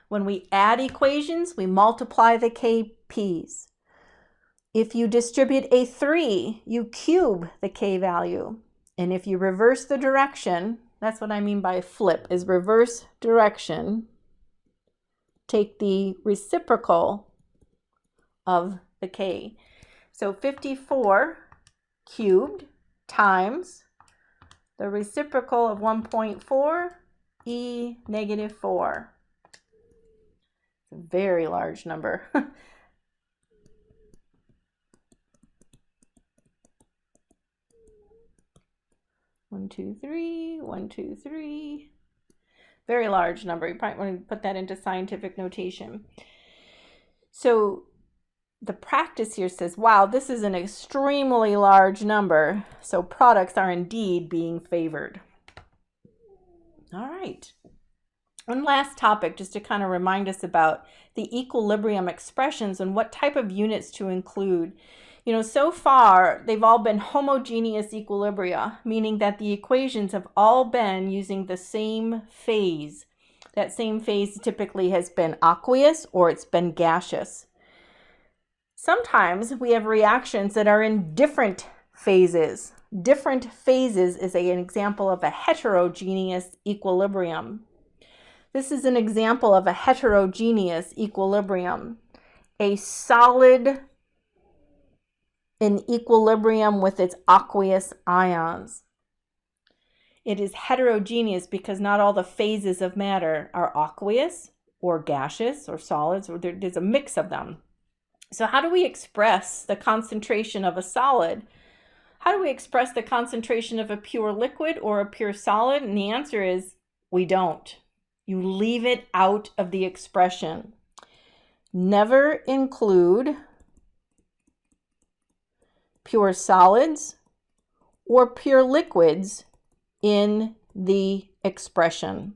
When we add equations, we multiply the Kp's. If you distribute a 3, you cube the K value. And if you reverse the direction, that's what I mean by flip, is reverse direction. Take the reciprocal of the K. So 54 cubed times the reciprocal of 1.4 e negative 4. It's a very large number. 1, 2, 3, 1, 2, 3. Very large number. You probably want to put that into scientific notation. So the practice here says, wow, this is an extremely large number. So products are indeed being favored. All right. One last topic, just to kind of remind us about the equilibrium expressions and what type of units to include. You know, so far, they've all been homogeneous equilibria, meaning that the equations have all been using the same phase. That same phase typically has been aqueous or it's been gaseous. Sometimes we have reactions that are in different phases. Different phases is an example of a heterogeneous equilibrium. This is an example of a heterogeneous equilibrium. A solid in equilibrium with its aqueous ions. It is heterogeneous because not all the phases of matter are aqueous or gaseous or solids, or there's a mix of them. So how do we express the concentration of a solid? How do we express the concentration of a pure liquid or a pure solid? And the answer is we don't. You leave it out of the expression. Never include pure solids or pure liquids in the expression.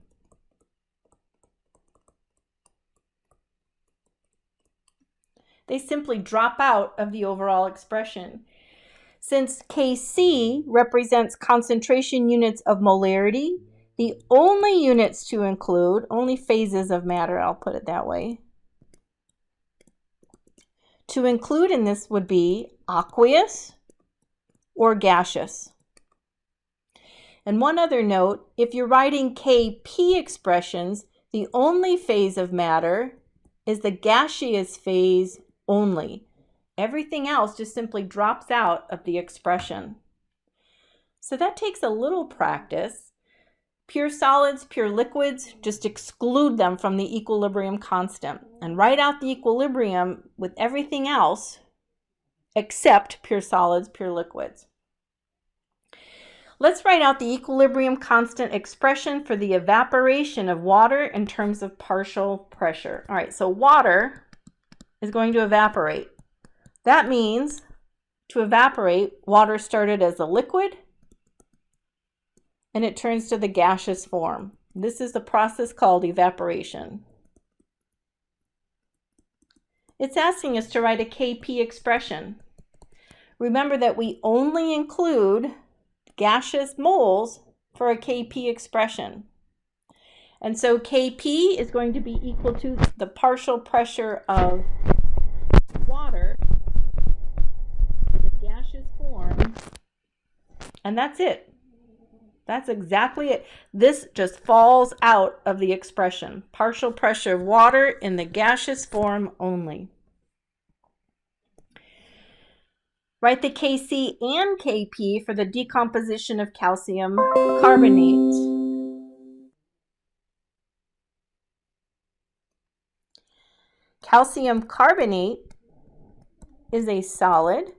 They simply drop out of the overall expression. Since Kc represents concentration units of molarity, the only units to include, only phases of matter, I'll put it that way, to include in this would be aqueous or gaseous. And one other note, if you're writing Kp expressions, the only phase of matter is the gaseous phase only. Everything else just simply drops out of the expression. So that takes a little practice. Pure solids, pure liquids, just exclude them from the equilibrium constant and write out the equilibrium with everything else except pure solids, pure liquids. Let's write out the equilibrium constant expression for the evaporation of water in terms of partial pressure. All right, so water is going to evaporate. That means to evaporate, water started as a liquid and it turns to the gaseous form. This is the process called evaporation. It's asking us to write a Kp expression. Remember that we only include gaseous moles for a Kp expression. And so Kp is going to be equal to the partial pressure of water in the gaseous form. And that's it. That's exactly it. This just falls out of the expression. Partial pressure of water in the gaseous form only. Write the Kc and Kp for the decomposition of calcium carbonate. Calcium carbonate is a solid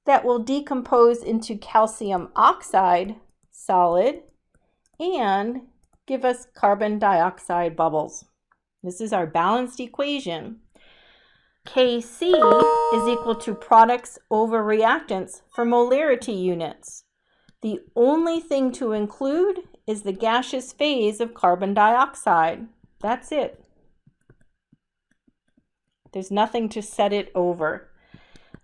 that will decompose into calcium oxide solid and give us carbon dioxide bubbles. This is our balanced equation. Kc is equal to products over reactants for molarity units. The only thing to include is the gaseous phase of carbon dioxide. That's it. There's nothing to set it over.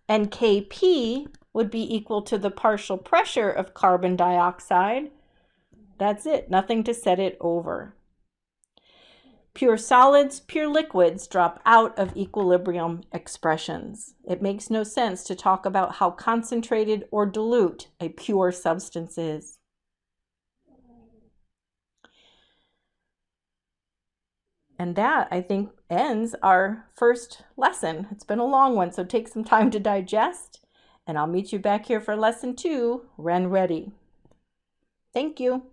And Kp would be equal to the partial pressure of carbon dioxide. That's it, nothing to set it over. Pure solids, pure liquids drop out of equilibrium expressions. It makes no sense to talk about how concentrated or dilute a pure substance is. And that, I think, ends our first lesson. It's been a long one, so take some time to digest. And I'll meet you back here for lesson 2, when ready. Thank you.